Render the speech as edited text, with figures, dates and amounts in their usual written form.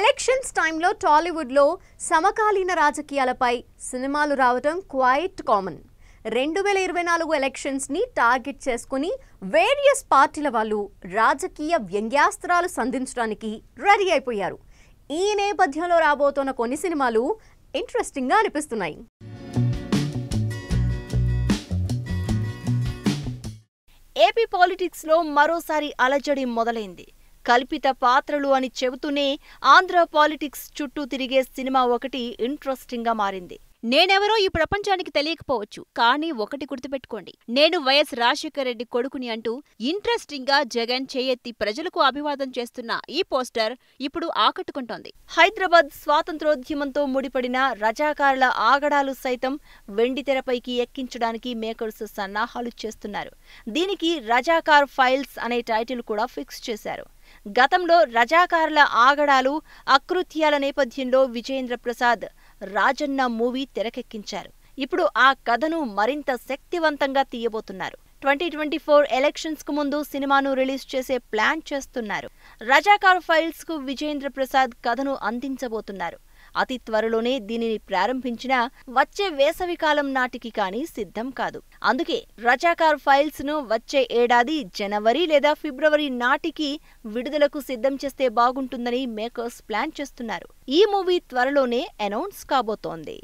Elections టైంలో టాలీవుడ్లో సమకాలీన రాజకీయాలపై సినిమాలు రావడం క్వైట్ కామన్. 2024 ఎలక్షన్స్ని టార్గెట్ చేసుకుని వేరియస్ పార్టీల వాళ్ళు రాజకీయ వ్యంగ్యాస్త్రాలు సంధించడానికి రెడీ అయిపోయారు. ఈ నేపథ్యంలో రాబోతున్న కొన్ని సినిమాలు ఇంట్రెస్టింగ్గా అనిపిస్తున్నాయి. ఏపీ పాలిటిక్స్ లో మరోసారి అలజడి మొదలైంది. కల్పిత పాత్రలు అని చెబుతూనే ఆంధ్ర పాలిటిక్స్ చుట్టూ తిరిగే సినిమా ఒకటి ఇంట్రెస్టింగ్ గా మారింది. నేనెవరో ఈ ప్రపంచానికి తెలియకపోవచ్చు, కానీ ఒకటి గుర్తుపెట్టుకోండి, నేను వైఎస్ రాజశేఖర రెడ్డి కొడుకుని అంటూ ఇంట్రెస్టింగ్ గా జగన్ చేయెత్తి ప్రజలకు అభివాదం చేస్తున్న ఈ పోస్టర్ ఇప్పుడు ఆకట్టుకుంటోంది. హైదరాబాద్ స్వాతంత్రోద్యమంతో ముడిపడిన రజాకారుల ఆగడాలు సైతం వెండితెరపైకి ఎక్కించడానికి మేకర్స్ సన్నాహాలు చేస్తున్నారు. దీనికి రజాకార్ ఫైల్స్ అనే టైటిల్ కూడా ఫిక్స్ చేశారు. గతంలో రజాకారుల ఆగడాలు, అకృత్యాల నేపథ్యంలో విజేంద్ర ప్రసాద్ రాజన్న మూవీ తెరకెక్కించారు. ఇప్పుడు ఆ కథను మరింత శక్తివంతంగా తీయబోతున్నారు. 2024 ఎలక్షన్స్ కు ముందు సినిమాను రిలీజ్ చేసే ప్లాన్ చేస్తున్నారు. రజాకార్ ఫైల్స్ కు విజేంద్ర ప్రసాద్ కథను అందించబోతున్నారు. అతి త్వరలోనే దీనిని ప్రారంభించినా వచ్చే వేసవికాలం నాటికి కానీ సిద్ధం కాదు. అందుకే రజాకార్ ఫైల్స్ ను వచ్చే ఏడాది జనవరి లేదా ఫిబ్రవరి నాటికి విడుదలకు సిద్ధం చేస్తే బాగుంటుందని మేకర్స్ ప్లాన్ చేస్తున్నారు. ఈ మూవీ త్వరలోనే అనౌన్స్ కాబోతోంది.